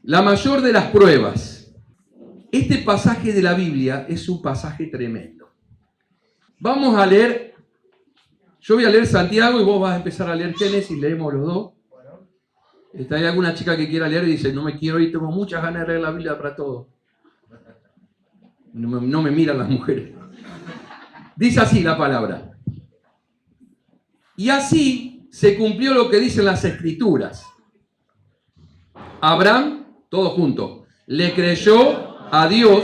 La mayor de las pruebas. Este pasaje de la Biblia es un pasaje tremendo. Vamos a leer, yo voy a leer Santiago y vos vas a empezar a leer Génesis, leemos los dos. ¿Hay alguna chica que quiera leer y dice, no me quiero ir, tengo muchas ganas de leer la Biblia para todo? No me miran las mujeres. Dice así la palabra. Y así se cumplió lo que dicen las Escrituras. Abraham, todos juntos, le creyó a Dios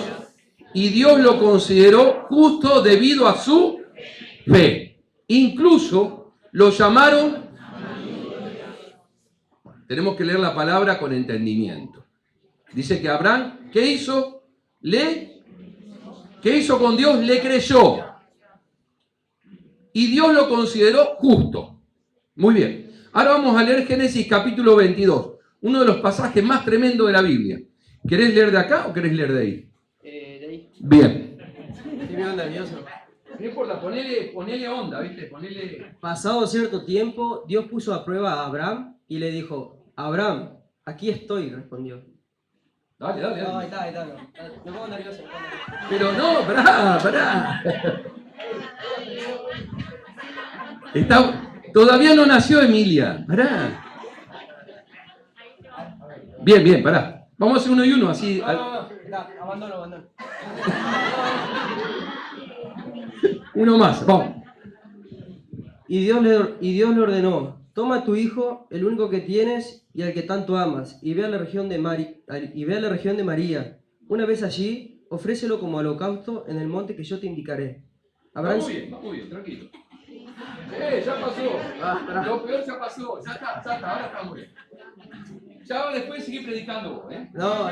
y Dios lo consideró justo debido a su fe. Incluso lo llamaron... Tenemos que leer la palabra con entendimiento. Dice que Abraham, ¿qué hizo? ¿Qué hizo con Dios? Le creyó. Y Dios lo consideró justo. Muy bien. Ahora vamos a leer Génesis capítulo 22. Uno de los pasajes más tremendos de la Biblia. ¿Querés leer de acá o querés leer de ahí? De ahí. Bien. Sí, me anda nervioso. No importa, ponele onda, ¿viste? Ponele... Pasado cierto tiempo, Dios puso a prueba a Abraham y le dijo, Abraham, aquí estoy, respondió. Dale. No, ahí está. No. Me pongo nervioso. Pero no, pará. Todavía no nació Emilia. Pará. Bien, pará. Vamos a hacer uno y uno, así. No, abandono. Uno más, vamos. Y Dios le ordenó, toma a tu hijo, el único que tienes y al que tanto amas, y ve a la región de María. Una vez allí, ofrécelo como holocausto en el monte que yo te indicaré. Abraham... Va muy bien, tranquilo. Ya pasó. Lo peor ya pasó. Ya está, ahora está muy bien. Ya después seguir predicando vos, ¿eh? No.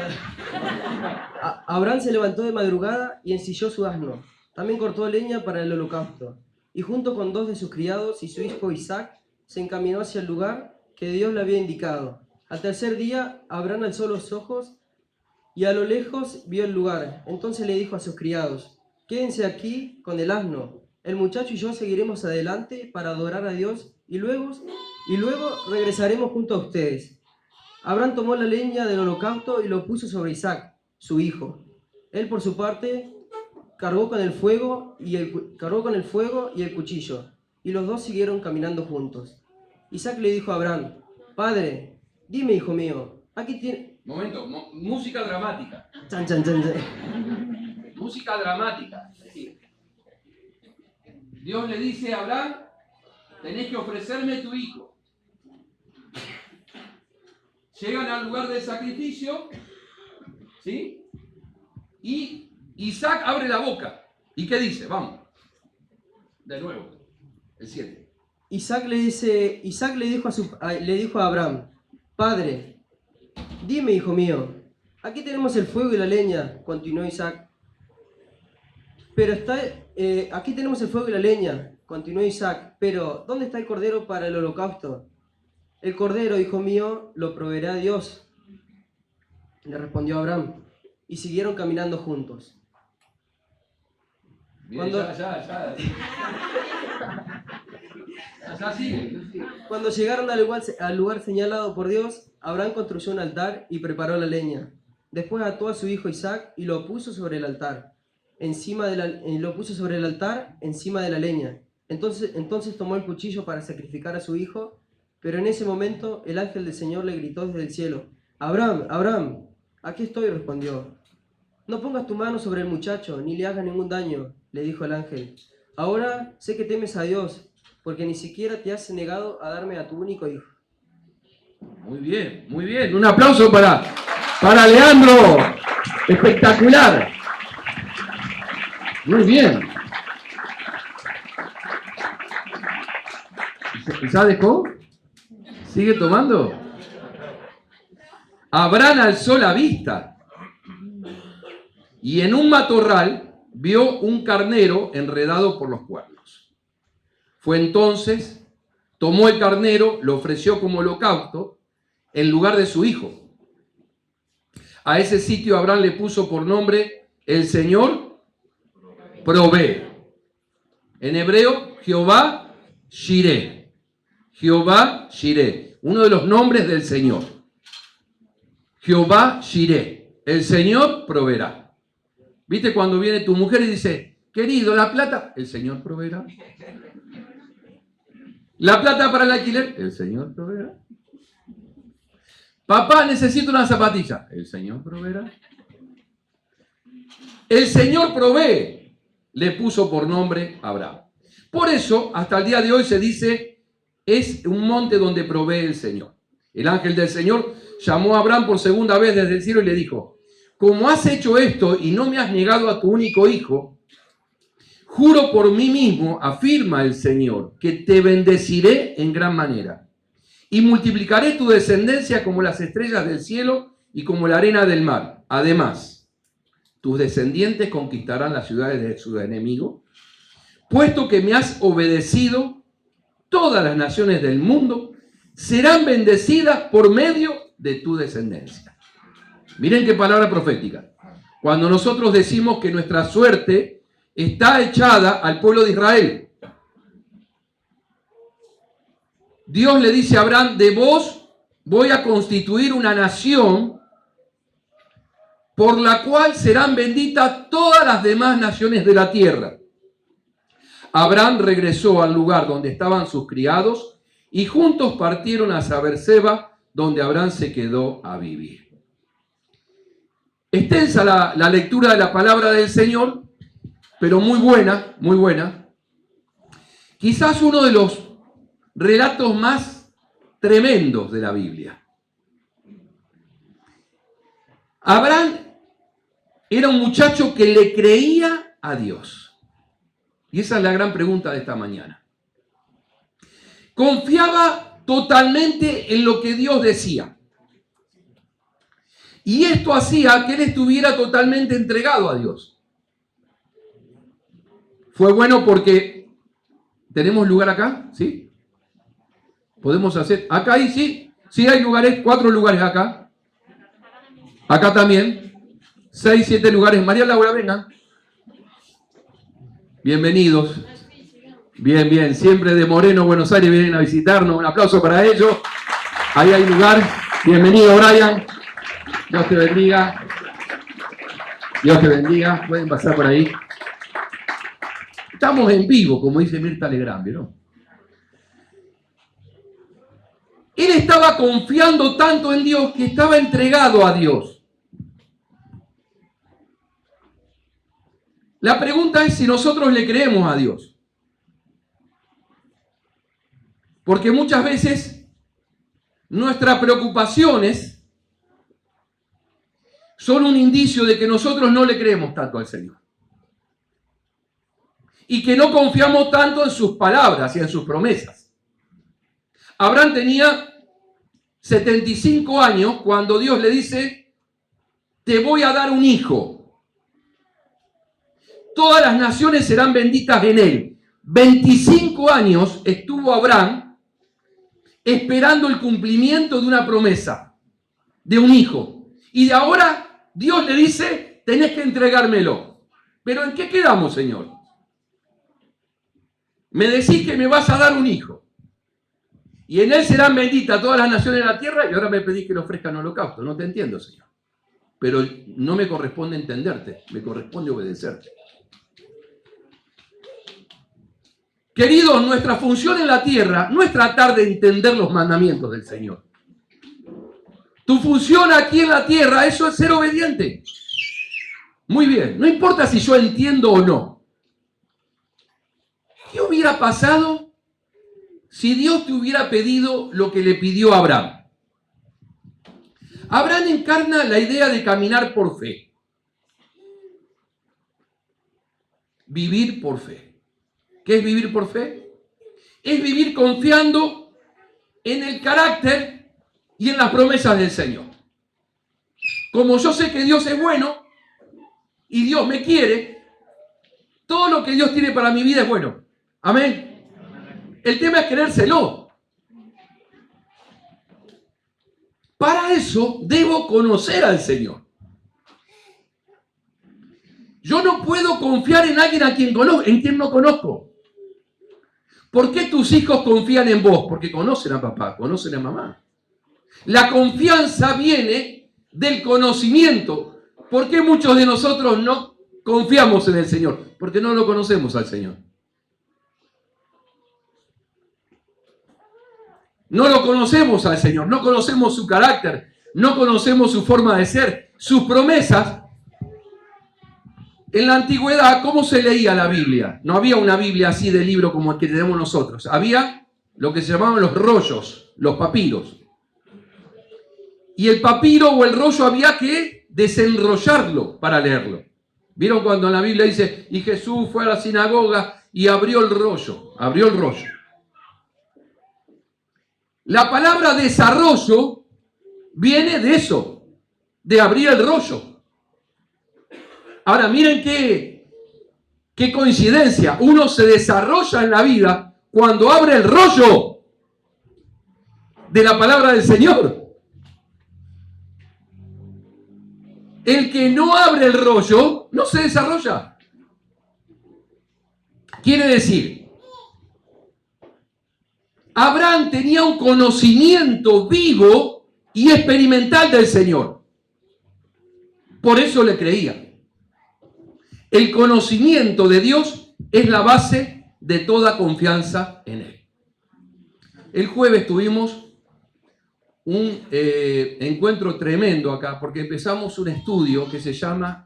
Abraham se levantó de madrugada y ensilló su asno. También cortó leña para el holocausto. Y junto con 2 de sus criados y su hijo Isaac, se encaminó hacia el lugar que Dios le había indicado. Al tercer día, Abraham alzó los ojos y a lo lejos vio el lugar. Entonces le dijo a sus criados, quédense aquí con el asno. El muchacho y yo seguiremos adelante para adorar a Dios y luego regresaremos junto a ustedes. Abraham tomó la leña del holocausto y lo puso sobre Isaac, su hijo. Él por su parte cargó con el fuego y el cuchillo, y los dos siguieron caminando juntos. Isaac le dijo a Abraham, Padre, dime, hijo mío, aquí tiene... Momento, música dramática. Chan. Música dramática. Es decir, Dios le dice a Abraham, tenés que ofrecerme tu hijo. Llegan al lugar del sacrificio, ¿sí? Y Isaac abre la boca. ¿Y qué dice? Vamos. De nuevo. El 7. Isaac le dijo a Abraham, Padre, dime, hijo mío, aquí tenemos el fuego y la leña, continuó Isaac. Aquí tenemos el fuego y la leña, continuó Isaac, pero ¿dónde está el cordero para el holocausto? El cordero, hijo mío, lo proveerá Dios, le respondió Abraham, y siguieron caminando juntos. Bien, ya sigue. Cuando llegaron al lugar señalado por Dios, Abraham construyó un altar y preparó la leña. Después ató a su hijo Isaac y lo puso sobre el altar, encima de la leña. Entonces tomó el cuchillo para sacrificar a su hijo, pero en ese momento el ángel del Señor le gritó desde el cielo, Abraham, Abraham, aquí estoy, respondió. No pongas tu mano sobre el muchacho, ni le hagas ningún daño, le dijo el ángel. Ahora sé que temes a Dios, porque ni siquiera te has negado a darme a tu único hijo. Muy bien. Un aplauso para Leandro. Espectacular. Muy bien. ¿Ya dejó? ¿Sigue tomando? Abraham alzó la vista y en un matorral vio un carnero enredado por los cuernos. Fue entonces, tomó el carnero, lo ofreció como holocausto en lugar de su hijo. A ese sitio Abraham le puso por nombre el Señor provee. En hebreo, Jehová Jireh. Jehová Jireh, uno de los nombres del Señor. Jehová Jireh, el Señor proveerá. ¿Viste cuando viene tu mujer y dice, querido, la plata? El Señor proveerá. ¿La plata para el alquiler? El Señor proveerá. Papá, necesito una zapatilla. El Señor proveerá. El Señor provee. Le puso por nombre Abraham. Por eso, hasta el día de hoy se dice, es un monte donde provee el Señor. El ángel del Señor llamó a Abraham por segunda vez desde el cielo y le dijo, como has hecho esto y no me has negado a tu único hijo, juro por mí mismo, afirma el Señor, que te bendeciré en gran manera y multiplicaré tu descendencia como las estrellas del cielo y como la arena del mar. Además, tus descendientes conquistarán las ciudades de sus enemigos, puesto que me has obedecido, todas las naciones del mundo serán bendecidas por medio de tu descendencia. Miren qué palabra profética. Cuando nosotros decimos que nuestra suerte está echada al pueblo de Israel, Dios le dice a Abraham, de vos voy a constituir una nación por la cual serán benditas todas las demás naciones de la tierra. Abraham regresó al lugar donde estaban sus criados y juntos partieron hacia Beerseba, donde Abraham se quedó a vivir. Extensa la lectura de la palabra del Señor, pero muy buena, muy buena. Quizás uno de los relatos más tremendos de la Biblia. Abraham era un muchacho que le creía a Dios. Y esa es la gran pregunta de esta mañana. Confiaba totalmente en lo que Dios decía. Y esto hacía que él estuviera totalmente entregado a Dios. Fue bueno porque tenemos lugar acá, ¿sí? Podemos hacer, acá ahí sí, sí hay lugares, 4 lugares acá. Acá también, 6, 7 lugares. María Laura, venga. Bienvenidos. Bien, bien. Siempre de Moreno, Buenos Aires, vienen a visitarnos. Un aplauso para ellos. Ahí hay lugar. Bienvenido, Brian. Dios te bendiga. Dios te bendiga. Pueden pasar por ahí. Estamos en vivo, como dice Mirta Legrand, ¿no? Él estaba confiando tanto en Dios que estaba entregado a Dios. La pregunta es si nosotros le creemos a Dios. Porque muchas veces nuestras preocupaciones son un indicio de que nosotros no le creemos tanto al Señor. Y que no confiamos tanto en sus palabras y en sus promesas. Abraham tenía 75 años cuando Dios le dice, te voy a dar un hijo. Todas las naciones serán benditas en él. 25 años estuvo Abraham esperando el cumplimiento de una promesa, de un hijo. Y de ahora Dios le dice, tenés que entregármelo. ¿Pero en qué quedamos, Señor? Me decís que me vas a dar un hijo. Y en él serán benditas todas las naciones de la tierra y ahora me pedís que le ofrezcan holocausto. No te entiendo, Señor. Pero no me corresponde entenderte, me corresponde obedecerte. Queridos, nuestra función en la tierra no es tratar de entender los mandamientos del Señor. Tu función aquí en la tierra, eso es ser obediente. Muy bien, no importa si yo entiendo o no. ¿Qué hubiera pasado si Dios te hubiera pedido lo que le pidió a Abraham? Abraham encarna la idea de caminar por fe. Vivir por fe. ¿Qué es vivir por fe? Es vivir confiando en el carácter y en las promesas del Señor. Como yo sé que Dios es bueno y Dios me quiere, todo lo que Dios tiene para mi vida es bueno. Amén. El tema es creérselo. Para eso debo conocer al Señor. Yo no puedo confiar en alguien en quien no conozco. ¿Por qué tus hijos confían en vos? Porque conocen a papá, conocen a mamá. La confianza viene del conocimiento. ¿Por qué muchos de nosotros no confiamos en el Señor? Porque no lo conocemos al Señor. No lo conocemos al Señor, no conocemos su carácter, no conocemos su forma de ser, sus promesas. En la antigüedad, ¿cómo se leía la Biblia? No había una Biblia así de libro como el que tenemos nosotros. Había lo que se llamaban los rollos, los papiros. Y el papiro o el rollo había que desenrollarlo para leerlo. ¿Vieron cuando en la Biblia dice, y Jesús fue a la sinagoga y abrió el rollo? Abrió el rollo. La palabra desarrollo viene de eso, de abrir el rollo. Ahora miren qué coincidencia. Uno se desarrolla en la vida cuando abre el rollo de la palabra del Señor. El que no abre el rollo no se desarrolla. Quiere decir, Abraham tenía un conocimiento vivo y experimental del Señor. Por eso le creía. El conocimiento de Dios es la base de toda confianza en Él. El jueves tuvimos un encuentro tremendo acá, porque empezamos un estudio que se llama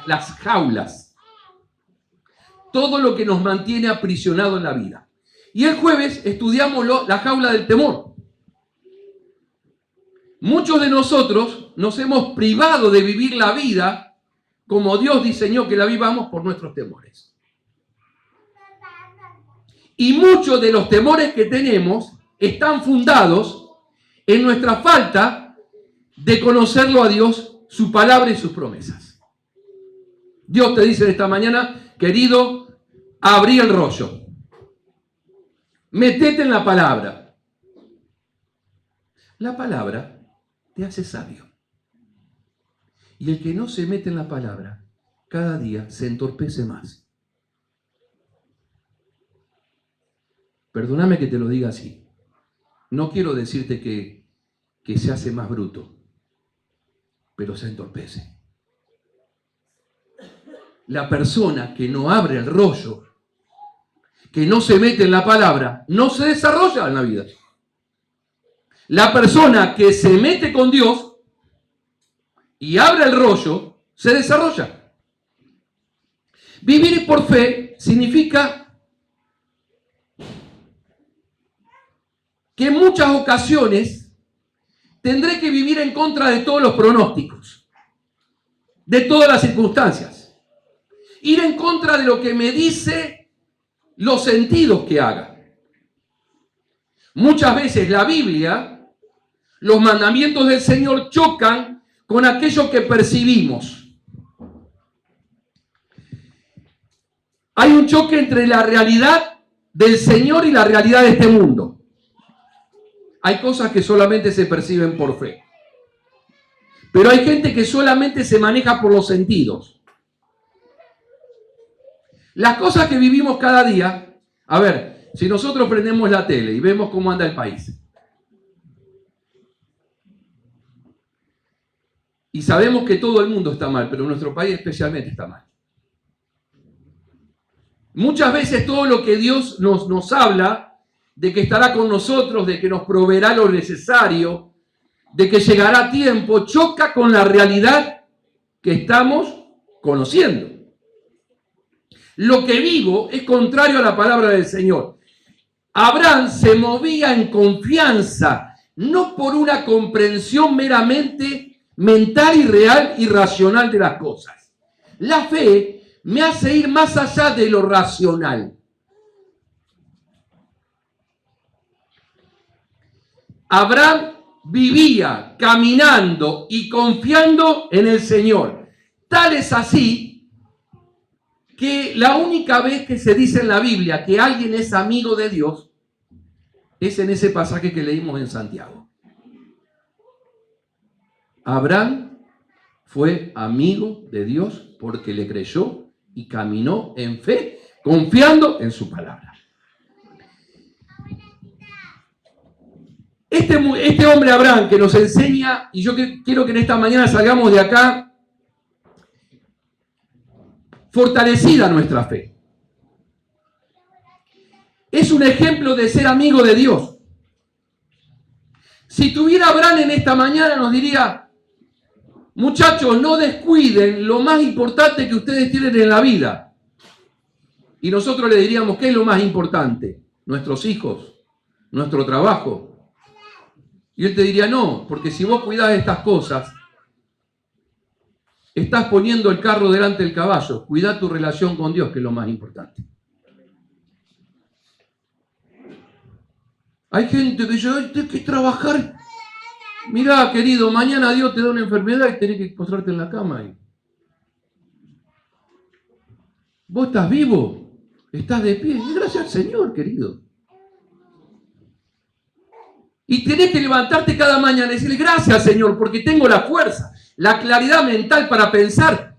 las jaulas. Todo lo que nos mantiene aprisionado en la vida. Y el jueves estudiamos la jaula del temor. Muchos de nosotros nos hemos privado de vivir la vida como Dios diseñó que la vivamos por nuestros temores. Y muchos de los temores que tenemos están fundados en nuestra falta de conocerlo a Dios, su palabra y sus promesas. Dios te dice esta mañana, querido, abrí el rollo. Metete en la palabra. La palabra te hace sabio. Y el que no se mete en la palabra, cada día se entorpece más. Perdóname que te lo diga así. No quiero decirte que se hace más bruto, pero se entorpece. La persona que no abre el rollo, que no se mete en la palabra, no se desarrolla en la vida. La persona que se mete con Dios y abre el rollo, se desarrolla. Vivir por fe significa que en muchas ocasiones tendré que vivir en contra de todos los pronósticos, de todas las circunstancias. Ir en contra de lo que me dice los sentidos que haga. Muchas veces la Biblia, los mandamientos del Señor chocan con aquello que percibimos. Hay un choque entre la realidad del Señor y la realidad de este mundo. Hay cosas que solamente se perciben por fe. Pero hay gente que solamente se maneja por los sentidos. Las cosas que vivimos cada día, a ver, si nosotros prendemos la tele y vemos cómo anda el país, y sabemos que todo el mundo está mal, pero nuestro país especialmente está mal. Muchas veces todo lo que Dios nos habla, de que estará con nosotros, de que nos proveerá lo necesario, de que llegará tiempo, choca con la realidad que estamos conociendo. Lo que vivo es contrario a la palabra del Señor. Abraham se movía en confianza, no por una comprensión meramente mental y real y racional de las cosas. La fe me hace ir más allá de lo racional. Abraham vivía caminando y confiando en el Señor. Tal es así que la única vez que se dice en la Biblia que alguien es amigo de Dios es en ese pasaje que leímos en Santiago. Abraham fue amigo de Dios porque le creyó y caminó en fe, confiando en su palabra. Este hombre Abraham que nos enseña, y yo quiero que en esta mañana salgamos de acá fortalecida nuestra fe. Es un ejemplo de ser amigo de Dios. Si tuviera Abraham en esta mañana nos diría, muchachos, no descuiden lo más importante que ustedes tienen en la vida. Y nosotros le diríamos, ¿qué es lo más importante? Nuestros hijos, nuestro trabajo. Y él te diría, no, porque si vos cuidás de estas cosas, estás poniendo el carro delante del caballo. Cuidá tu relación con Dios, que es lo más importante. Hay gente que dice, ay, tengo que trabajar. Mirá, querido, mañana Dios te da una enfermedad y tenés que postrarte en la cama. Vos estás vivo, estás de pie. Y gracias al Señor, querido. Y tenés que levantarte cada mañana y decirle, gracias, Señor, porque tengo la fuerza, la claridad mental para pensar.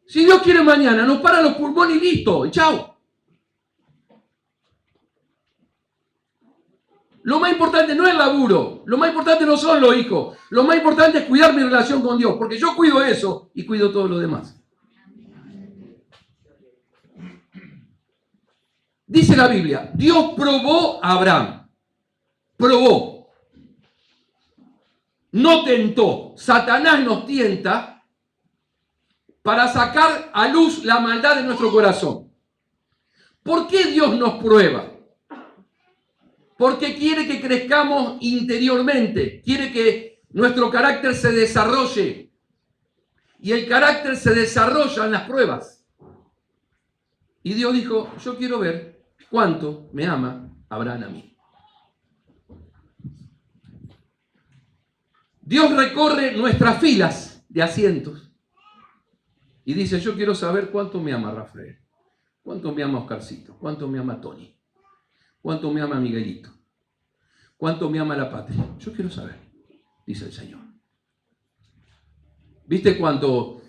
Si Dios quiere mañana, nos para los pulmones y listo, y chao. Lo más importante no es el laburo, lo más importante no son los hijos, lo más importante es cuidar mi relación con Dios, porque yo cuido eso y cuido todo lo demás. Dice la Biblia, Dios probó a Abraham, probó, no tentó. Satanás nos tienta para sacar a luz la maldad de nuestro corazón. ¿Por qué Dios nos prueba? Porque quiere que crezcamos interiormente, quiere que nuestro carácter se desarrolle. Y el carácter se desarrolla en las pruebas. Y Dios dijo, yo quiero ver cuánto me ama Abraham a mí. Dios recorre nuestras filas de asientos y dice, yo quiero saber cuánto me ama Rafael, cuánto me ama Oscarcito, cuánto me ama Tony, cuánto me ama Miguelito, cuánto me ama la patria. Yo quiero saber, dice el Señor. ¿Viste cuando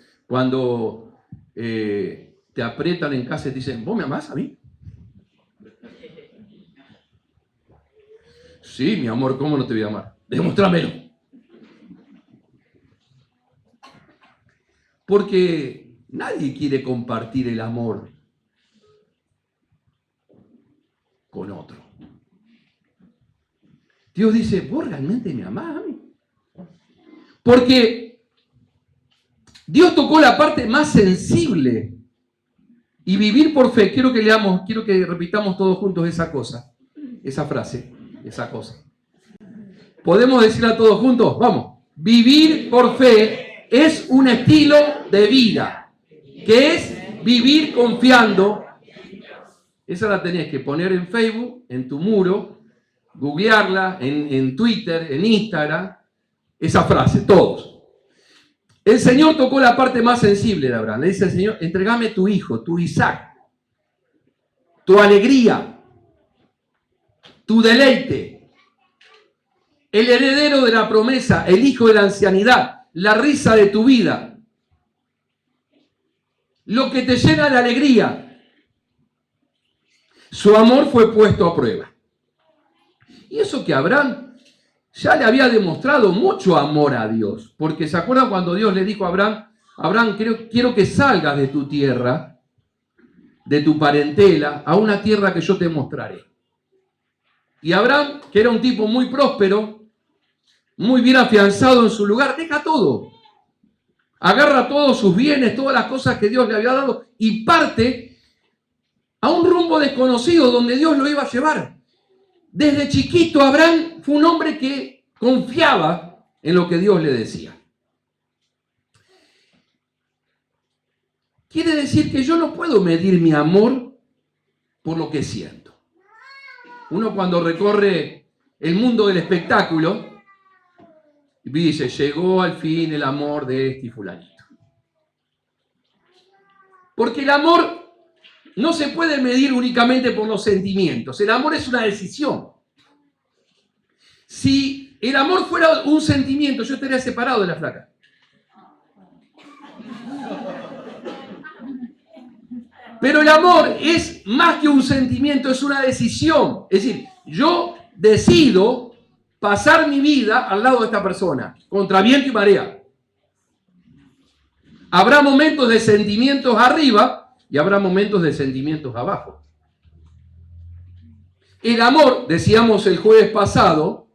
te aprietan en casa y te dicen, ¿vos me amás a mí? Sí, mi amor, ¿cómo no te voy a amar? Demostrámelo. Porque nadie quiere compartir el amor con otro. Dios dice, ¿vos realmente me amás a mí? Porque Dios tocó la parte más sensible. Y vivir por fe, quiero que repitamos todos juntos esa cosa, esa frase, esa cosa. ¿Podemos decirla todos juntos? Vamos. Vivir por fe es un estilo de vida, que es vivir confiando. Esa la tenés que poner en Facebook, en tu muro, googlearla, en Twitter, en Instagram, esa frase, todos. El Señor tocó la parte más sensible de Abraham. Le dice al Señor, entregame tu hijo, tu Isaac, tu alegría, tu deleite, el heredero de la promesa, el hijo de la ancianidad, la risa de tu vida, lo que te llena de alegría. Su amor fue puesto a prueba. Y eso que Abraham ya le había demostrado mucho amor a Dios. Porque ¿se acuerdan cuando Dios le dijo a Abraham, Abraham, quiero que salgas de tu tierra, de tu parentela, a una tierra que yo te mostraré? Y Abraham, que era un tipo muy próspero, muy bien afianzado en su lugar, deja todo. Agarra todos sus bienes, todas las cosas que Dios le había dado y parte a un rumbo desconocido donde Dios lo iba a llevar. Desde chiquito Abraham fue un hombre que confiaba en lo que Dios le decía. Quiere decir que yo no puedo medir mi amor por lo que siento. Uno cuando recorre el mundo del espectáculo dice, llegó al fin el amor de este y fulanito. Porque el amor no se puede medir únicamente por los sentimientos. El amor es una decisión. Si el amor fuera un sentimiento, yo estaría separado de la flaca. Pero el amor es más que un sentimiento, es una decisión. Es decir, yo decido pasar mi vida al lado de esta persona, contra viento y marea. Habrá momentos de sentimientos arriba y habrá momentos de sentimientos abajo. El amor, decíamos el jueves pasado,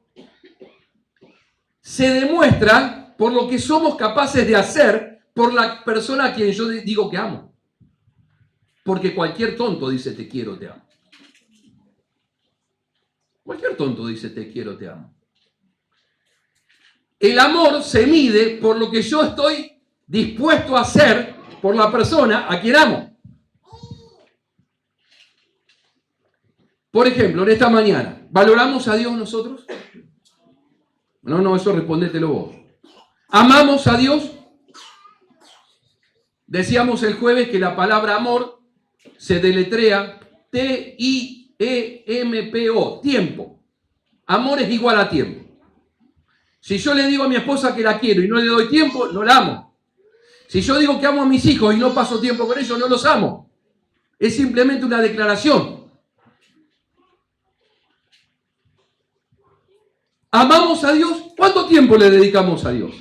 se demuestra por lo que somos capaces de hacer por la persona a quien yo digo que amo. Porque cualquier tonto dice te quiero, te amo. Cualquier tonto dice te quiero, te amo. El amor se mide por lo que yo estoy dispuesto a hacer por la persona a quien amo. Por ejemplo, en esta mañana, ¿valoramos a Dios nosotros? No, eso respondételo vos. ¿Amamos a Dios? Decíamos el jueves que la palabra amor se deletrea T-I-E-M-P-O, tiempo. Amor es igual a tiempo. Si yo le digo a mi esposa que la quiero y no le doy tiempo, no la amo. Si yo digo que amo a mis hijos y no paso tiempo con ellos, no los amo. Es simplemente una declaración. ¿Amamos a Dios? ¿Cuánto tiempo le dedicamos a Dios?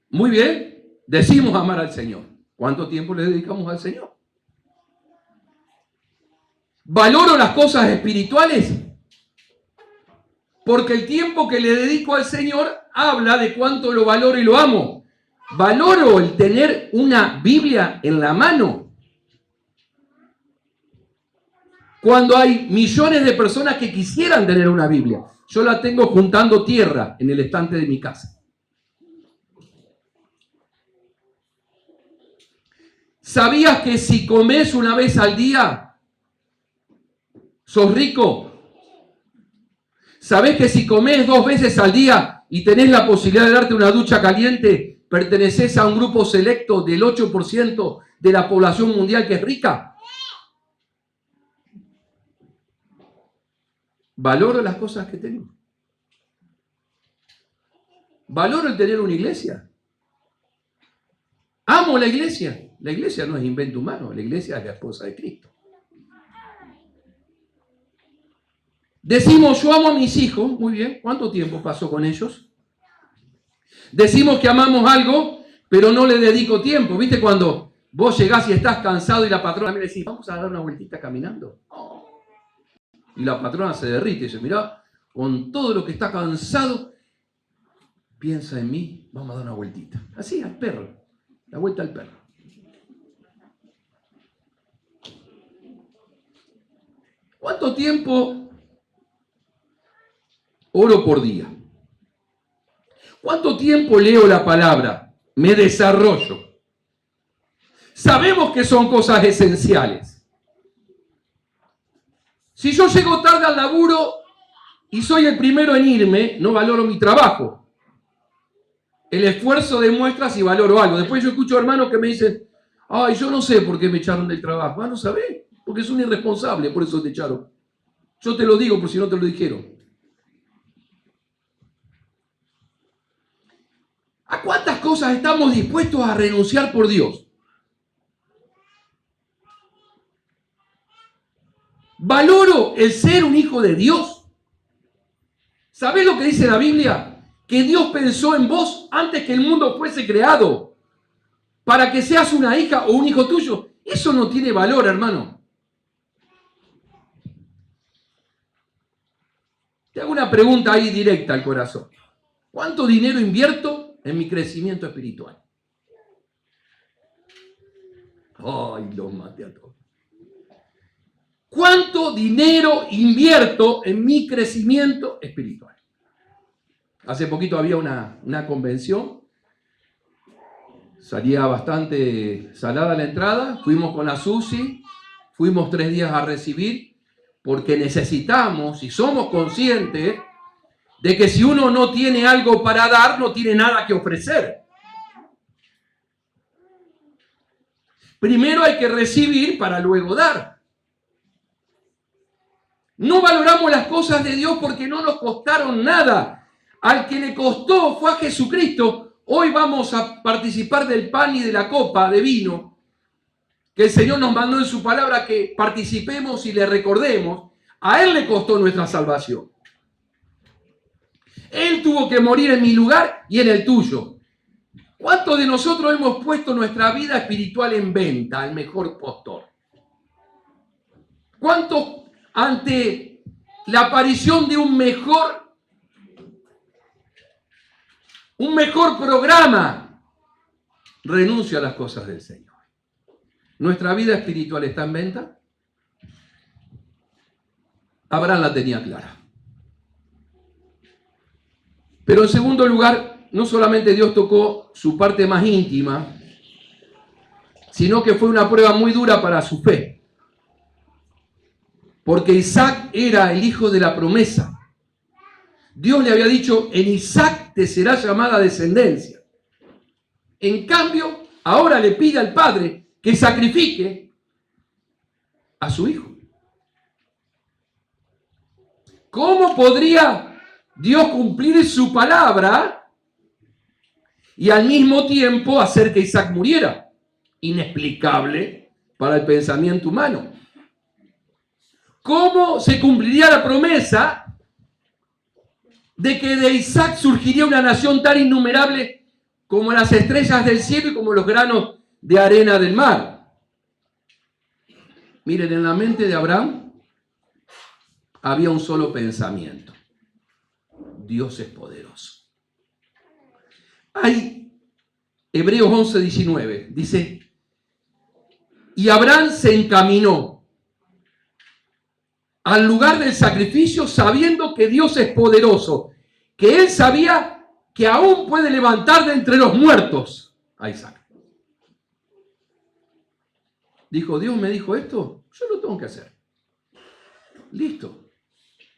Muy bien, decimos amar al Señor. ¿Cuánto tiempo le dedicamos al Señor? ¿Valoro las cosas espirituales? Porque el tiempo que le dedico al Señor habla de cuánto lo valoro y lo amo. ¿Valoro el tener una Biblia en la mano? Cuando hay millones de personas que quisieran tener una Biblia, yo la tengo juntando tierra en el estante de mi casa. ¿Sabías que si comes una vez al día, sos rico? ¿Sabés que si comés 2 veces al día y tenés la posibilidad de darte una ducha caliente, perteneces a un grupo selecto del 8% de la población mundial que es rica? ¿Valoro las cosas que tengo? ¿Valoro el tener una iglesia? ¿Amo la iglesia? La iglesia no es invento humano, la iglesia es la esposa de Cristo. Decimos, yo amo a mis hijos, muy bien, ¿cuánto tiempo paso con ellos? Decimos que amamos algo, pero no le dedico tiempo. ¿Viste cuando vos llegás y estás cansado y la patrona me decís, vamos a dar una vueltita caminando? Y la patrona se derrite y dice, mirá, con todo lo que está cansado, piensa en mí, vamos a dar una vueltita. Así, al perro, la vuelta al perro. ¿Cuánto tiempo oro por día? ¿Cuánto tiempo leo la palabra? Me desarrollo. Sabemos que son cosas esenciales. Si yo llego tarde al laburo y soy el primero en irme, no valoro mi trabajo. El esfuerzo demuestra si valoro algo. Después yo escucho hermanos que me dicen, ay, yo no sé por qué me echaron del trabajo. Ah, no sabés, porque es un irresponsable, por eso te echaron. Yo te lo digo por si no te lo dijeron. ¿A cuántas cosas estamos dispuestos a renunciar por Dios? ¿Valoro el ser un hijo de Dios? ¿Sabés lo que dice la Biblia? Que Dios pensó en vos antes que el mundo fuese creado para que seas una hija o un hijo tuyo. Eso no tiene valor, hermano. Te hago una pregunta ahí directa al corazón. ¿Cuánto dinero invierto en mi crecimiento espiritual? Ay, los maté a todos. ¿Cuánto dinero invierto en mi crecimiento espiritual? Hace poquito había una convención, salía bastante salada la entrada, fuimos con la Susi, fuimos 3 días a recibir, porque necesitamos y somos conscientes de que si uno no tiene algo para dar, no tiene nada que ofrecer. Primero hay que recibir para luego dar. No valoramos las cosas de Dios porque no nos costaron nada. Al que le costó fue a Jesucristo. Hoy vamos a participar del pan y de la copa de vino que el Señor nos mandó en su palabra que participemos y le recordemos. A Él le costó nuestra salvación. Él tuvo que morir en mi lugar y en el tuyo. ¿Cuántos de nosotros hemos puesto nuestra vida espiritual en venta al mejor postor? ¿Cuántos ante la aparición de un mejor programa renuncio a las cosas del Señor? ¿Nuestra vida espiritual está en venta? Abraham la tenía clara. Pero en segundo lugar, no solamente Dios tocó su parte más íntima, sino que fue una prueba muy dura para su fe. Porque Isaac era el hijo de la promesa. Dios le había dicho, en Isaac te será llamada descendencia. En cambio, ahora le pide al padre que sacrifique a su hijo. ¿Cómo podría Dios cumplir su palabra y al mismo tiempo hacer que Isaac muriera? Inexplicable para el pensamiento humano. ¿Cómo se cumpliría la promesa de que de Isaac surgiría una nación tan innumerable como las estrellas del cielo y como los granos de arena del mar? Miren, en la mente de Abraham había un solo pensamiento: Dios es poderoso. Hay Hebreos 11:19, dice, y Abraham se encaminó al lugar del sacrificio sabiendo que Dios es poderoso, que él sabía que aún puede levantar de entre los muertos a Isaac. Dijo, Dios me dijo esto, yo lo tengo que hacer. Listo.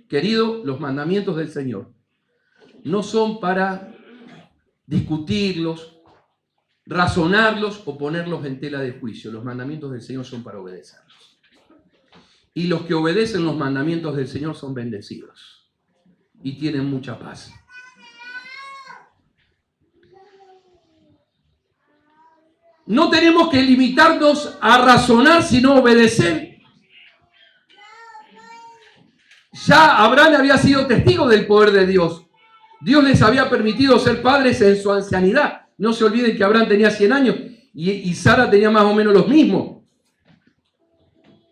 Querido, los mandamientos del Señor no son para discutirlos, razonarlos o ponerlos en tela de juicio. Los mandamientos del Señor son para obedecerlos. Y los que obedecen los mandamientos del Señor son bendecidos y tienen mucha paz. No tenemos que limitarnos a razonar, sino obedecer. Ya Abraham había sido testigo del poder de Dios. Dios les había permitido ser padres en su ancianidad. No se olviden que Abraham tenía 100 años y Sara tenía más o menos los mismos.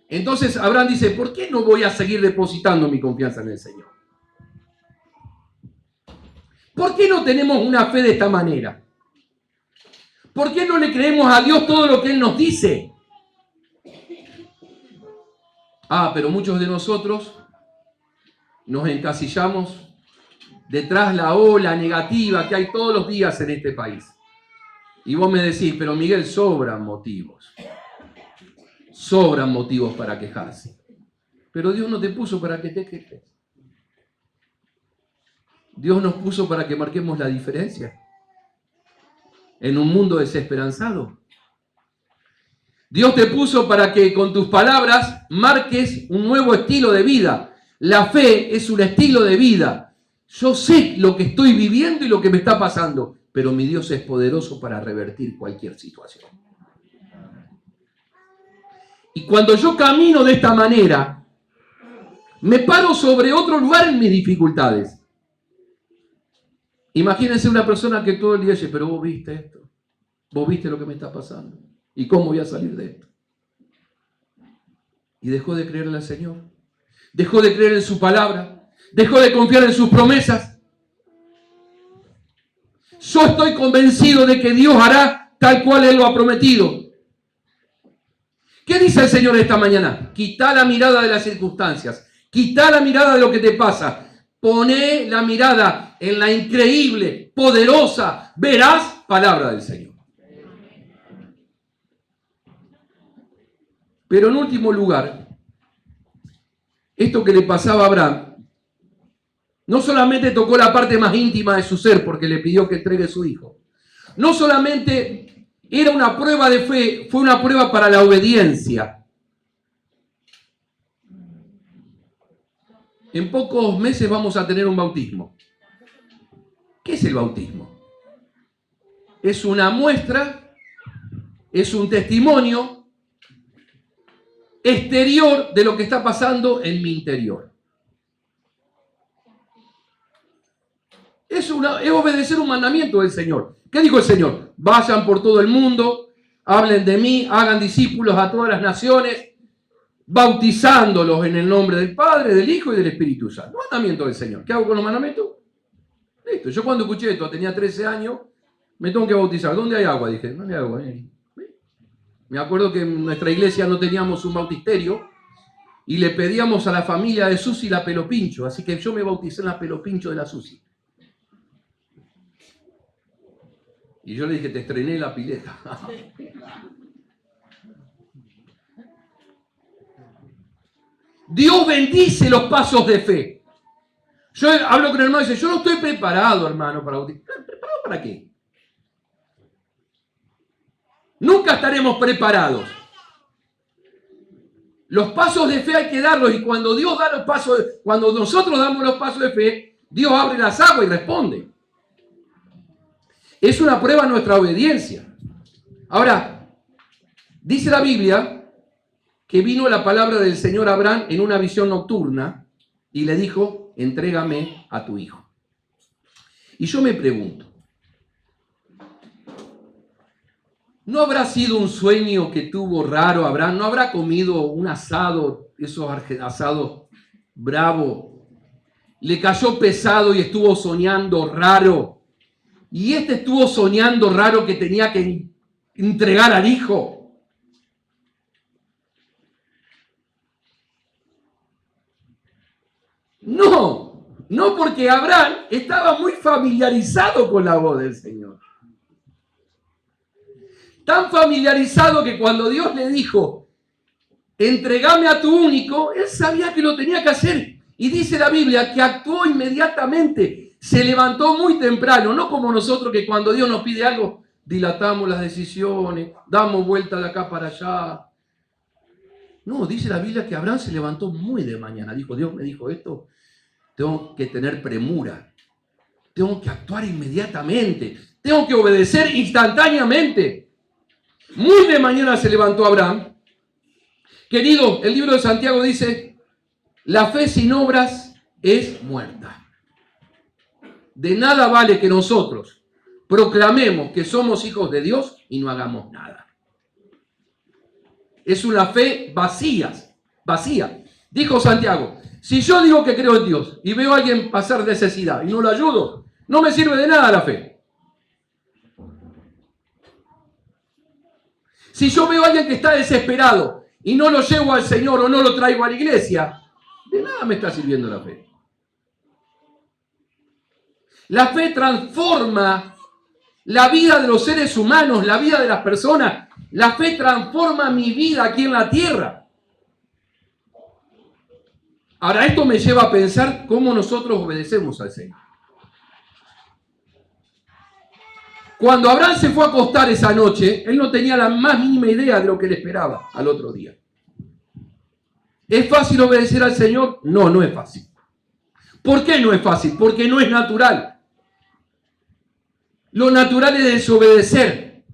Entonces Abraham dice, ¿por qué no voy a seguir depositando mi confianza en el Señor? ¿Por qué no tenemos una fe de esta manera? ¿Por qué no le creemos a Dios todo lo que Él nos dice? Pero muchos de nosotros nos encasillamos detrás la ola negativa que hay todos los días en este país. Y vos me decís, pero Miguel, sobran motivos para quejarse. Pero Dios no te puso para que te quejes. Dios nos puso para que marquemos la diferencia en un mundo desesperanzado. Dios te puso para que con tus palabras marques un nuevo estilo de vida. La fe es un estilo de vida. Yo sé lo que estoy viviendo y lo que me está pasando, pero mi Dios es poderoso para revertir cualquier situación. Y cuando yo camino de esta manera, me paro sobre otro lugar en mis dificultades. Imagínense una persona que todo el día dice, pero vos viste esto, vos viste lo que me está pasando, ¿y cómo voy a salir de esto? Y dejó de creerle al Señor, dejó de creer en su palabra, dejó de confiar en sus promesas. Yo estoy convencido de que Dios hará tal cual Él lo ha prometido. ¿Qué dice el Señor esta mañana? Quita la mirada de las circunstancias, quita la mirada de lo que te pasa, poné la mirada en la increíble, poderosa, veraz palabra del Señor. Pero en último lugar, esto que le pasaba a Abraham, no solamente tocó la parte más íntima de su ser porque le pidió que entregue a su hijo, no solamente era una prueba de fe, fue una prueba para la obediencia. En pocos meses vamos a tener un bautismo. ¿Qué es el bautismo? Es una muestra, es un testimonio exterior de lo que está pasando en mi interior. Es obedecer un mandamiento del Señor. ¿Qué dijo el Señor? Vayan por todo el mundo, hablen de mí, hagan discípulos a todas las naciones, bautizándolos en el nombre del Padre, del Hijo y del Espíritu Santo. Mandamiento del Señor. ¿Qué hago con los mandamientos? Listo. Yo cuando escuché esto, tenía 13 años, me tengo que bautizar. ¿Dónde hay agua? Dije, ¿dónde hay agua? Me acuerdo que en nuestra iglesia no teníamos un bautisterio y le pedíamos a la familia de Susi la Pelopincho, así que yo me bauticé en la Pelopincho de la Susi. Y yo le dije, te estrené la pileta. Dios bendice los pasos de fe. Yo hablo con el hermano y dice, yo no estoy preparado, hermano, para bautizar. ¿Preparado para qué? Nunca estaremos preparados. Los pasos de fe hay que darlos, y cuando Dios da los pasos, cuando nosotros damos los pasos de fe, Dios abre las aguas y responde. Es una prueba nuestra obediencia. Ahora, dice la Biblia que vino la palabra del Señor a Abraham en una visión nocturna y le dijo, entrégame a tu hijo. Y yo me pregunto, ¿no habrá sido un sueño que tuvo raro Abraham? ¿No habrá comido un asado, esos asados bravos? Le cayó pesado y estuvo soñando raro. Y estuvo soñando raro que tenía que entregar al hijo. No porque Abraham estaba muy familiarizado con la voz del Señor. Tan familiarizado que cuando Dios le dijo, entregame a tu único, él sabía que lo tenía que hacer. Y dice la Biblia que actuó inmediatamente. Se levantó muy temprano, no como nosotros que cuando Dios nos pide algo, dilatamos las decisiones, damos vuelta de acá para allá. No, dice la Biblia que Abraham se levantó muy de mañana. Dijo, Dios me dijo esto, tengo que tener premura. Tengo que actuar inmediatamente. Tengo que obedecer instantáneamente. Muy de mañana se levantó Abraham. Querido, el libro de Santiago dice, la fe sin obras es muerta. De nada vale que nosotros proclamemos que somos hijos de Dios y no hagamos nada. Es una fe vacía. Dijo Santiago, si yo digo que creo en Dios y veo a alguien pasar necesidad y no lo ayudo, no me sirve de nada la fe. Si yo veo a alguien que está desesperado y no lo llevo al Señor o no lo traigo a la iglesia, de nada me está sirviendo la fe. La fe transforma la vida de los seres humanos, la vida de las personas. La fe transforma mi vida aquí en la tierra. Ahora, esto me lleva a pensar cómo nosotros obedecemos al Señor. Cuando Abraham se fue a acostar esa noche, él no tenía la más mínima idea de lo que le esperaba al otro día. ¿Es fácil obedecer al Señor? No, no es fácil. ¿Por qué no es fácil? Porque no es natural. Lo natural es desobedecer.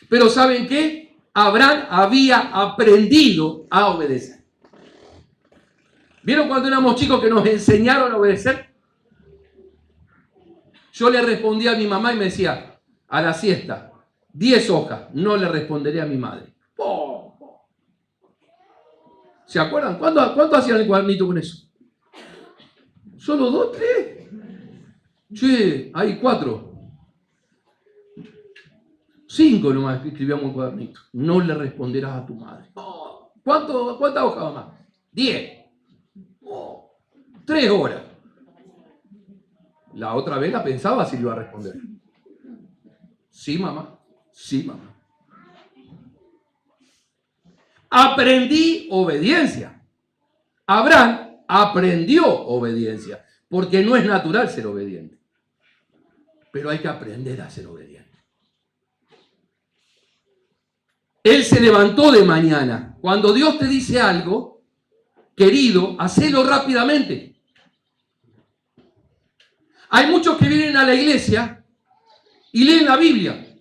Pero ¿saben qué? Abraham había aprendido a obedecer. ¿Vieron cuando éramos chicos que nos enseñaron a obedecer? Yo le respondía a mi mamá y me decía, a la siesta, 10 hojas, no le responderé a mi madre. ¿Se acuerdan? ¿Cuánto hacían el cuadernito con eso? ¿Solo 2, 3? Che, hay 4. 5 nomás escribíamos el cuadernito. No le responderás a tu madre. ¿Cuántas hojas, mamá? 10. 3 horas. La otra vez la pensaba si le iba a responder. Sí, mamá. Sí, mamá. Aprendí obediencia. Abraham aprendió obediencia, porque no es natural ser obediente. Pero hay que aprender a ser obediente. Él se levantó de mañana. Cuando Dios te dice algo, querido, hacelo rápidamente. Hay muchos que vienen a la iglesia y leen la Biblia,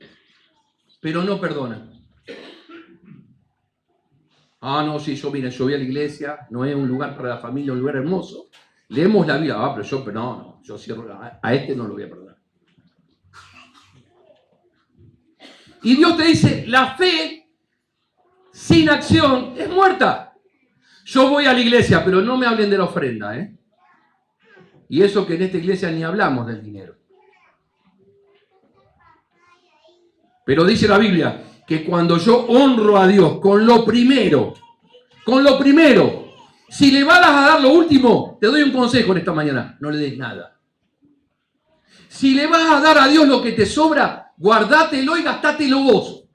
pero no perdonan. No, sí, yo voy a la iglesia, no es un lugar para la familia, un lugar hermoso. Leemos la Biblia, pero no, yo cierro, a este no lo voy a perdonar. Y Dios te dice, la fe sin acción es muerta. Yo voy a la iglesia, pero no me hablen de la ofrenda, ¿eh? Y eso que en esta iglesia ni hablamos del dinero. Pero dice la Biblia que cuando yo honro a Dios con lo primero, si le vas a dar lo último, te doy un consejo en esta mañana, no le des nada. Si le vas a dar a Dios lo que te sobra, guardátelo y gastátelo vos.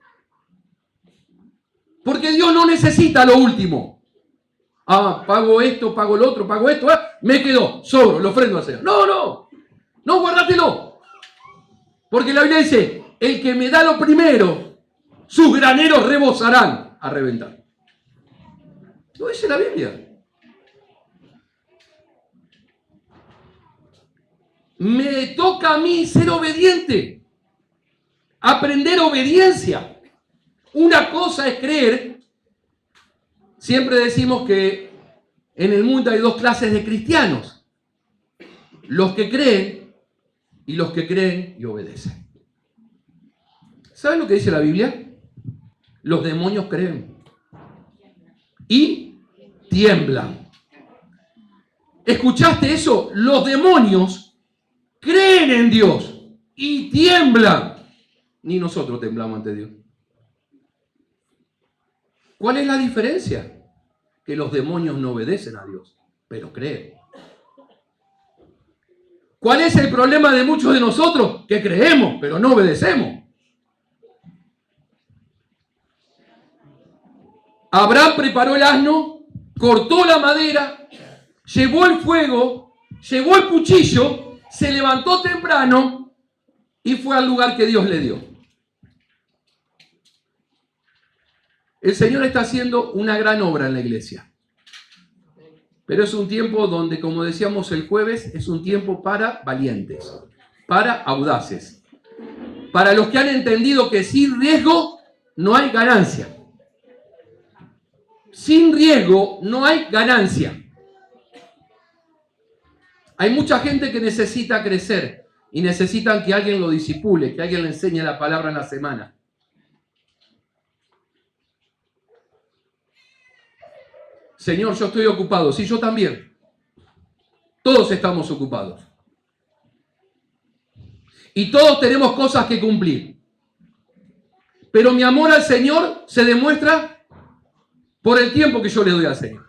Porque Dios no necesita lo último. Pago esto, pago lo otro, pago esto, me quedó, sobro, lo ofrendo al Señor. No, guardátelo. Porque la Biblia dice, el que me da lo primero, sus graneros rebosarán a reventar. Lo dice la Biblia. Me toca a mí ser obediente, aprender obediencia. Una cosa es creer. Siempre decimos que en el mundo hay dos clases de cristianos: los que creen y los que creen y obedecen. ¿Saben lo que dice la Biblia? Los demonios creen y tiemblan. ¿Escuchaste eso? Los demonios creen en Dios y tiemblan. Ni nosotros temblamos ante Dios. ¿Cuál es la diferencia? Que los demonios no obedecen a Dios, pero creen. ¿Cuál es el problema de muchos de nosotros? Que creemos, pero no obedecemos. Abraham preparó el asno, cortó la madera, llevó el fuego, llevó el cuchillo, se levantó temprano y fue al lugar que Dios le dio. El Señor está haciendo una gran obra en la iglesia. Pero es un tiempo donde, como decíamos el jueves, es un tiempo para valientes, para audaces, para los que han entendido que sin riesgo no hay ganancia. Sin riesgo no hay ganancia. Hay mucha gente que necesita crecer y necesitan que alguien lo discipule, que alguien le enseñe la palabra en la semana. Señor, yo estoy ocupado. Sí, yo también. Todos estamos ocupados. Y todos tenemos cosas que cumplir. Pero mi amor al Señor se demuestra por el tiempo que yo le doy al Señor.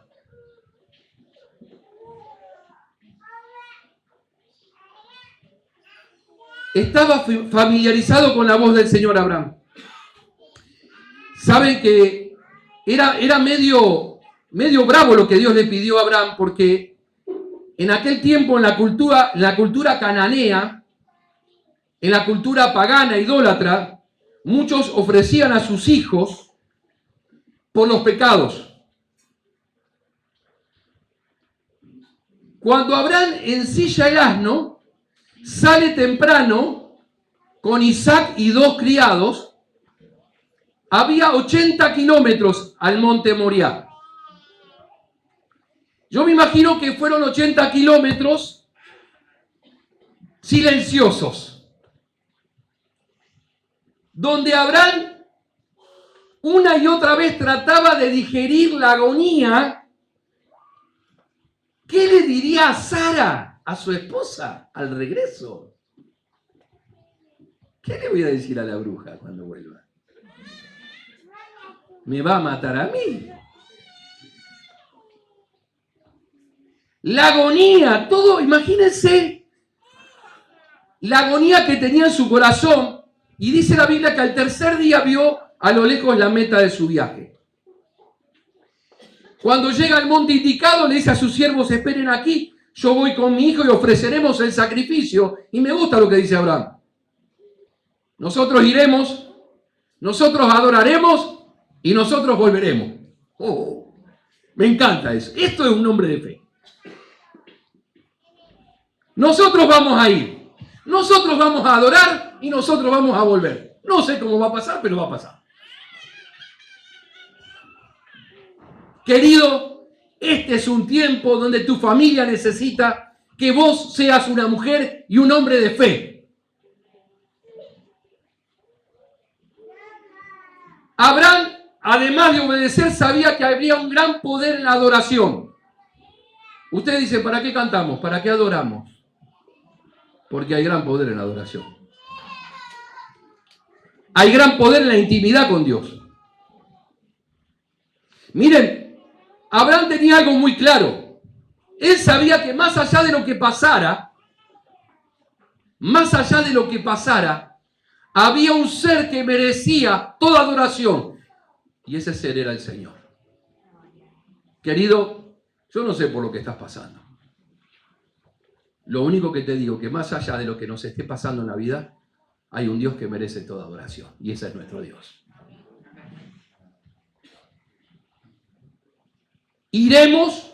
Estaba familiarizado con la voz del Señor Abraham. Saben que era medio bravo lo que Dios le pidió a Abraham, porque en aquel tiempo en la cultura cananea, en la cultura pagana, idólatra, muchos ofrecían a sus hijos por los pecados. Cuando Abraham ensilla el asno, sale temprano con Isaac y 2 criados. Había 80 kilómetros al monte Moriah. Yo me imagino que fueron 80 kilómetros silenciosos, donde Abraham una y otra vez trataba de digerir la agonía. ¿Qué le diría a Sara, a su esposa, al regreso? ¿Qué le voy a decir a la bruja cuando vuelva? ¿Me va a matar a mí? La agonía, todo, imagínense la agonía que tenía en su corazón. Y dice la Biblia que al tercer día vio a lo lejos la meta de su viaje. Cuando llega al monte indicado, le dice a sus siervos: esperen aquí, yo voy con mi hijo y ofreceremos el sacrificio. Y me gusta lo que dice Abraham. Nosotros iremos, nosotros adoraremos y nosotros volveremos. Me encanta eso. Esto es un hombre de fe. Nosotros vamos a ir, nosotros vamos a adorar y nosotros vamos a volver. No sé cómo va a pasar, pero va a pasar. Querido, este es un tiempo donde tu familia necesita que vos seas una mujer y un hombre de fe. Abraham, además de obedecer, sabía que había un gran poder en la adoración. Usted dice, ¿para qué cantamos? ¿Para qué adoramos? Porque hay gran poder en la adoración. Hay gran poder en la intimidad con Dios. Miren, Abraham tenía algo muy claro. Él sabía que más allá de lo que pasara, había un ser que merecía toda adoración. Y ese ser era el Señor. Querido, yo no sé por lo que estás pasando. Lo único que te digo, que más allá de lo que nos esté pasando en la vida, hay un Dios que merece toda adoración. Y ese es nuestro Dios. Iremos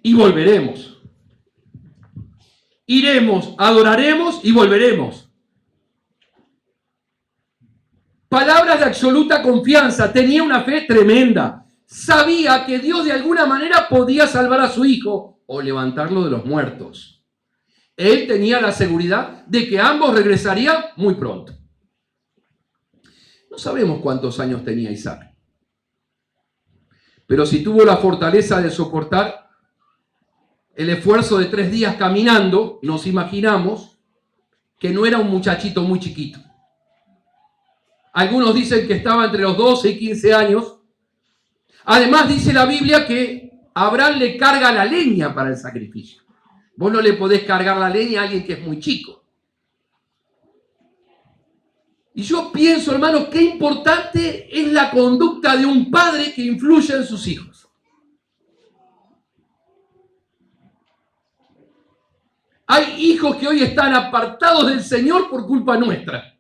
y volveremos. Iremos, adoraremos y volveremos. Palabras de absoluta confianza. Tenía una fe tremenda. Sabía que Dios de alguna manera podía salvar a su hijo o levantarlo de los muertos. Él tenía la seguridad de que ambos regresarían muy pronto. No sabemos cuántos años tenía Isaac. Pero si tuvo la fortaleza de soportar el esfuerzo de 3 días caminando, nos imaginamos que no era un muchachito muy chiquito. Algunos dicen que estaba entre los 12 y 15 años. Además dice la Biblia que Abraham le carga la leña para el sacrificio. Vos no le podés cargar la leña a alguien que es muy chico. Y yo pienso, hermanos, qué importante es la conducta de un padre que influye en sus hijos. Hay hijos que hoy están apartados del Señor por culpa nuestra.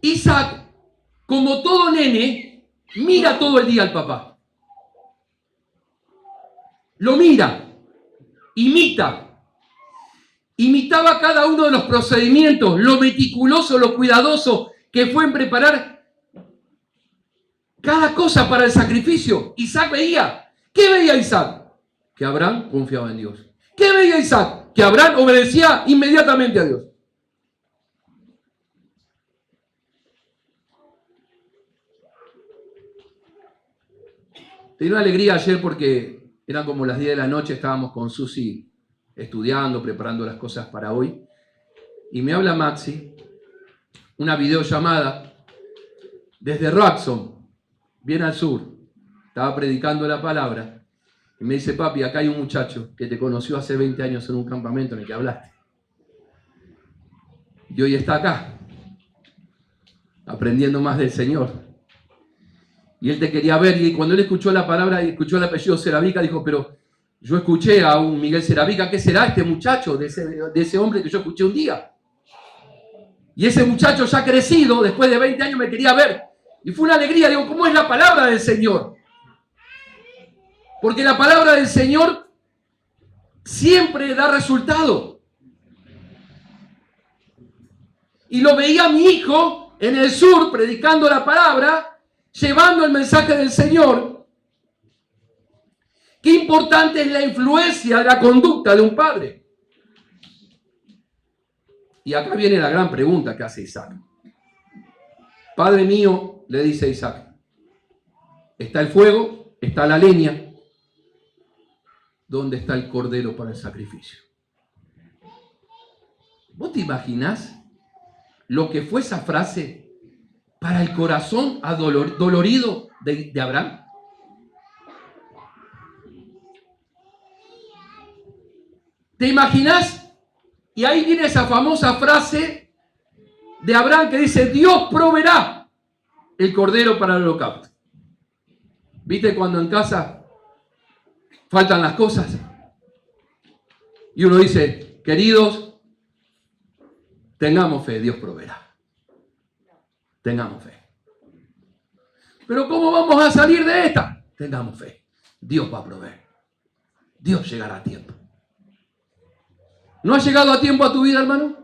Isaac, como todo nene, mira todo el día al papá. Lo mira, imitaba cada uno de los procedimientos, lo meticuloso, lo cuidadoso que fue en preparar cada cosa para el sacrificio. Isaac veía. ¿Qué veía Isaac? Que Abraham confiaba en Dios. ¿Qué veía Isaac? Que Abraham obedecía inmediatamente a Dios. Tenía una alegría ayer porque eran como las 10 de la noche, estábamos con Susi estudiando, preparando las cosas para hoy. Y me habla Maxi, una videollamada desde Roxon, bien al sur. Estaba predicando la palabra. Y me dice, papi, acá hay un muchacho que te conoció hace 20 años en un campamento en el que hablaste. Y hoy está acá, aprendiendo más del Señor. Y él te quería ver, y cuando él escuchó la palabra y escuchó el apellido Serabica, dijo, pero yo escuché a un Miguel Serabica, ¿qué será este muchacho de ese hombre que yo escuché un día? Y ese muchacho ya crecido, después de 20 años, me quería ver. Y fue una alegría, digo, ¿cómo es la palabra del Señor? Porque la palabra del Señor siempre da resultado. Y lo veía mi hijo en el sur, predicando la palabra, llevando el mensaje del Señor. Qué importante es la influencia de la conducta de un padre. Y acá viene la gran pregunta que hace Isaac. Padre mío, le dice Isaac, está el fuego, está la leña. ¿Dónde está el cordero para el sacrificio? ¿Vos te imaginás lo que fue esa frase para el corazón dolorido de Abraham? ¿Te imaginás? Y ahí viene esa famosa frase de Abraham que dice, Dios proveerá el cordero para el holocausto. ¿Viste cuando en casa faltan las cosas? Y uno dice, queridos, tengamos fe, Dios proveerá. Tengamos fe. Pero ¿cómo vamos a salir de esta? Tengamos fe. Dios va a proveer. Dios llegará a tiempo. ¿No ha llegado a tiempo a tu vida, hermano?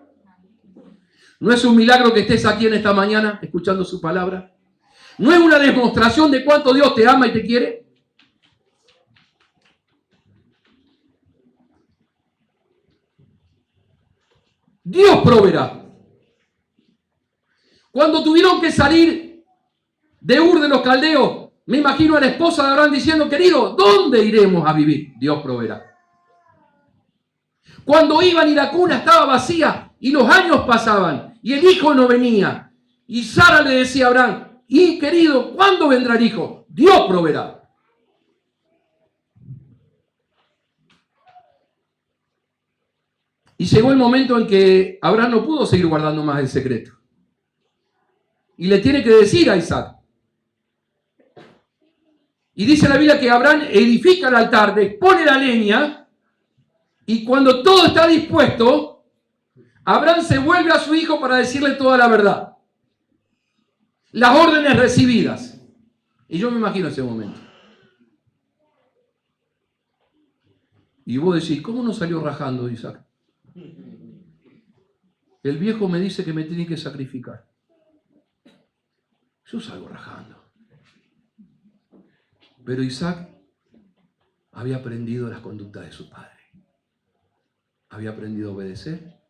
¿No es un milagro que estés aquí en esta mañana escuchando su palabra? ¿No es una demostración de cuánto Dios te ama y te quiere? Dios proveerá. Cuando tuvieron que salir de Ur de los Caldeos, me imagino a la esposa de Abraham diciendo, querido, ¿dónde iremos a vivir? Dios proveerá. Cuando iban y la cuna estaba vacía y los años pasaban y el hijo no venía, y Sara le decía a Abraham, y querido, ¿cuándo vendrá el hijo? Dios proveerá. Y llegó el momento en que Abraham no pudo seguir guardando más el secreto. Y le tiene que decir a Isaac. Y dice la Biblia que Abraham edifica el altar, pone la leña, y cuando todo está dispuesto, Abraham se vuelve a su hijo para decirle toda la verdad. Las órdenes recibidas. Y yo me imagino ese momento. Y vos decís, ¿cómo no salió rajando Isaac? El viejo me dice que me tiene que sacrificar. Yo salgo rajando. Pero Isaac había aprendido las conductas de su padre. Había aprendido a obedecer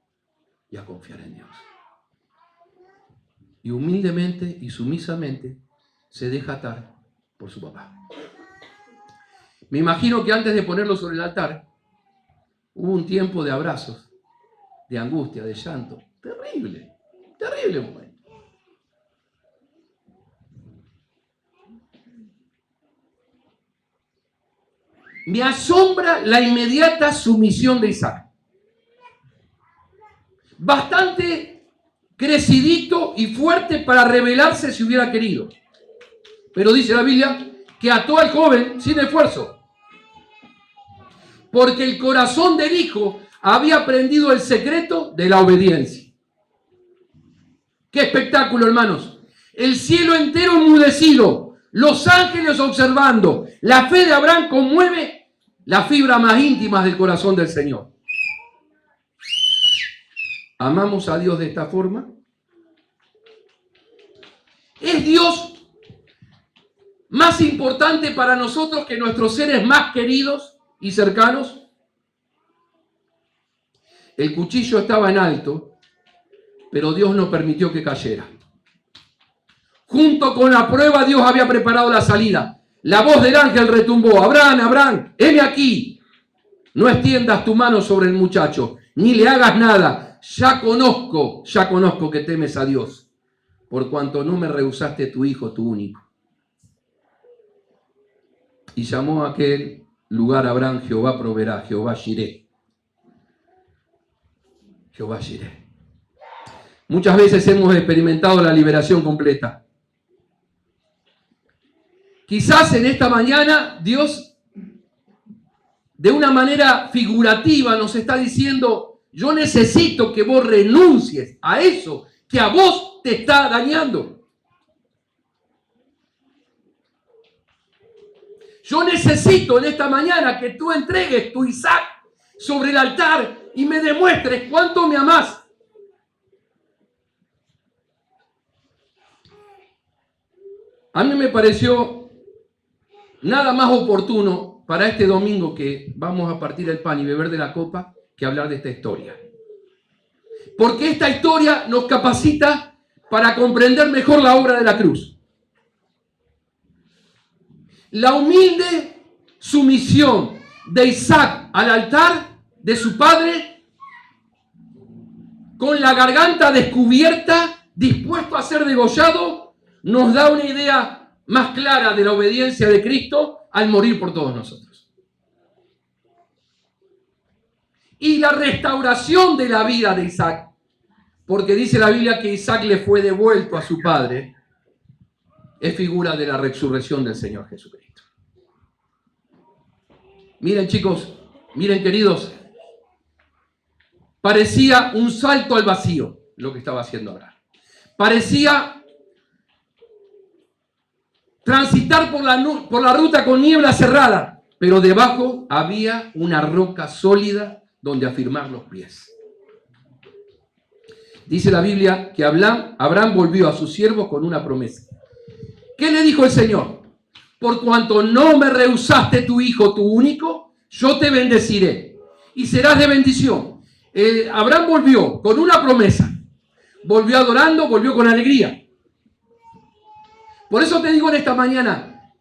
y a confiar en Dios. Y humildemente y sumisamente se deja atar por su papá. Me imagino que antes de ponerlo sobre el altar, hubo un tiempo de abrazos, de angustia, de llanto. Terrible, terrible momento. Me asombra la inmediata sumisión de Isaac. Bastante crecidito y fuerte para rebelarse si hubiera querido. Pero dice la Biblia que ató al joven sin esfuerzo. Porque el corazón del hijo había aprendido el secreto de la obediencia. ¡Qué espectáculo, hermanos! El cielo entero enmudecido, los ángeles observando. La fe de Abraham conmueve las fibras más íntimas del corazón del Señor. ¿Amamos a Dios de esta forma? ¿Es Dios más importante para nosotros que nuestros seres más queridos y cercanos? El cuchillo estaba en alto, pero Dios no permitió que cayera. Junto con la prueba, Dios había preparado la salida. La voz del ángel retumbó: Abraham, Abraham, heme aquí. No extiendas tu mano sobre el muchacho, ni le hagas nada. Ya conozco que temes a Dios, por cuanto no me rehusaste tu hijo, tu único. Y llamó a aquel lugar Abraham: Jehová proveerá, Jehová Jireh. Jehová Jireh. Muchas veces hemos experimentado la liberación completa. Quizás en esta mañana Dios, de una manera figurativa, nos está diciendo: yo necesito que vos renuncies a eso que a vos te está dañando. Yo necesito en esta mañana que tú entregues tu Isaac sobre el altar y me demuestres cuánto me amás. A mí me pareció nada más oportuno para este domingo que vamos a partir el pan y beber de la copa que hablar de esta historia. Porque esta historia nos capacita para comprender mejor la obra de la cruz. La humilde sumisión de Isaac al altar de su padre, con la garganta descubierta, dispuesto a ser degollado, nos da una idea más clara de la obediencia de Cristo al morir por todos nosotros. Y la restauración de la vida de Isaac, porque dice la Biblia que Isaac le fue devuelto a su padre, es figura de la resurrección del Señor Jesucristo. Miren, chicos, miren, queridos, parecía un salto al vacío lo que estaba haciendo Abraham. Parecía transitar por la ruta con niebla cerrada, pero debajo había una roca sólida donde afirmar los pies. Dice la Biblia que Abraham volvió a sus siervos con una promesa. ¿Qué le dijo el Señor? Por cuanto no me rehusaste tu hijo, tu único, yo te bendeciré y serás de bendición. Abraham volvió con una promesa. Volvió adorando, volvió con alegría. Por eso te digo en esta mañana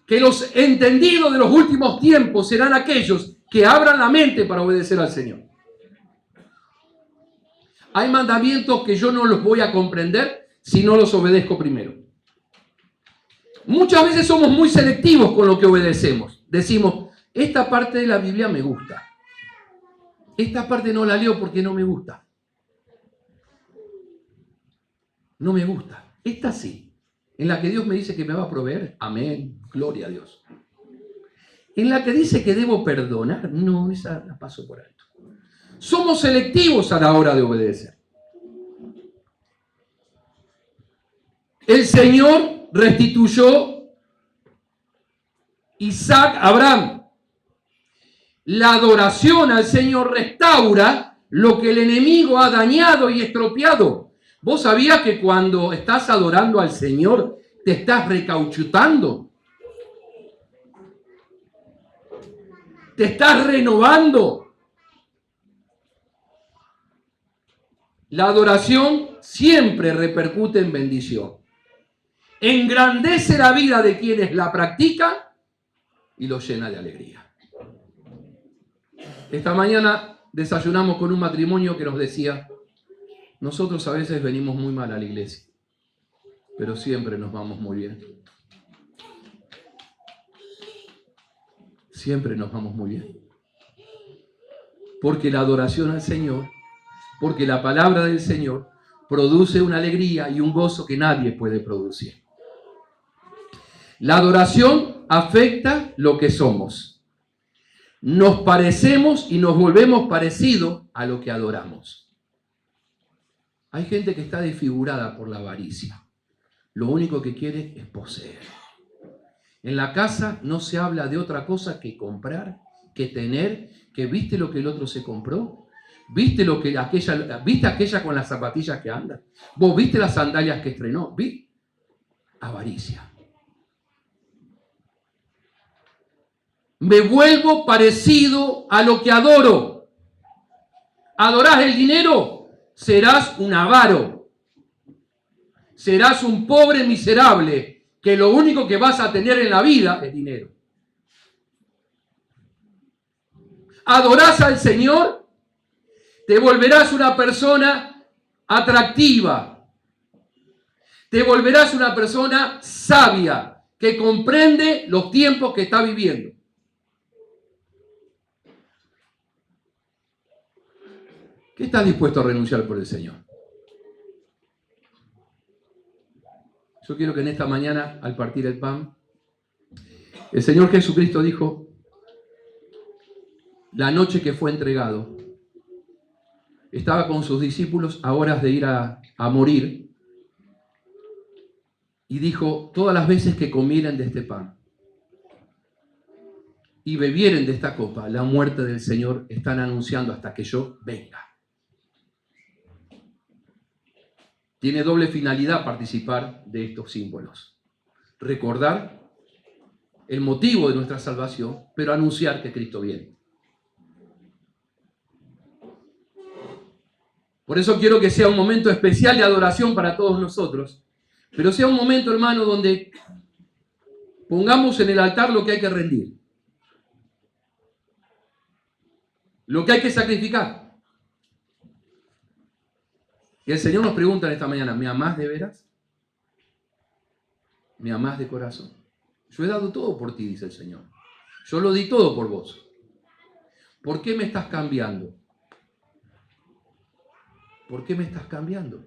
que los entendidos de los últimos tiempos serán aquellos que abran la mente para obedecer al Señor. Hay mandamientos que yo no los voy a comprender si no los obedezco primero. Muchas veces somos muy selectivos con lo que obedecemos. Decimos, esta parte de la Biblia me gusta. Esta parte no la leo porque no me gusta. No me gusta. Esta sí. En la que Dios me dice que me va a proveer. Amén. Gloria a Dios. En la que dice que debo perdonar. No, esa la paso por alto. Somos selectivos a la hora de obedecer. El Señor restituyó Isaac a Abraham. La adoración al Señor restaura lo que el enemigo ha dañado y estropeado. ¿Vos sabías que cuando estás adorando al Señor te estás recauchutando? Te estás renovando. La adoración siempre repercute en bendición. Engrandece la vida de quienes la practican y los llena de alegría. Esta mañana desayunamos con un matrimonio que nos decía, nosotros a veces venimos muy mal a la iglesia, pero siempre nos vamos muy bien. Siempre nos vamos muy bien. Porque la adoración al Señor, porque la palabra del Señor produce una alegría y un gozo que nadie puede producir. La adoración afecta lo que somos. Nos parecemos y nos volvemos parecidos a lo que adoramos. Hay gente que está desfigurada por la avaricia. Lo único que quiere es poseer. En la casa no se habla de otra cosa que comprar, que tener, que viste lo que el otro se compró. ¿Viste aquella con las zapatillas que anda? ¿Vos viste las sandalias que estrenó? ¿Viste? Avaricia. Me vuelvo parecido a lo que adoro. ¿Adorás el dinero? Serás un avaro. Serás un pobre miserable que lo único que vas a tener en la vida es dinero. ¿Adorás al Señor? Te volverás una persona atractiva. Te volverás una persona sabia que comprende los tiempos que está viviendo. ¿Qué estás dispuesto a renunciar por el Señor? Yo quiero que en esta mañana, al partir el pan, el Señor Jesucristo dijo, la noche que fue entregado, estaba con sus discípulos a horas de ir a morir, y dijo, todas las veces que comieren de este pan y bebieren de esta copa, la muerte del Señor están anunciando hasta que yo venga. Tiene doble finalidad participar de estos símbolos. Recordar el motivo de nuestra salvación, pero anunciar que Cristo viene. Por eso quiero que sea un momento especial de adoración para todos nosotros, pero sea un momento, hermano, donde pongamos en el altar lo que hay que rendir, lo que hay que sacrificar. Y el Señor nos pregunta en esta mañana, ¿me amás de veras? ¿Me amás de corazón? Yo he dado todo por ti, dice el Señor. Yo lo di todo por vos. ¿Por qué me estás cambiando? ¿Por qué me estás cambiando?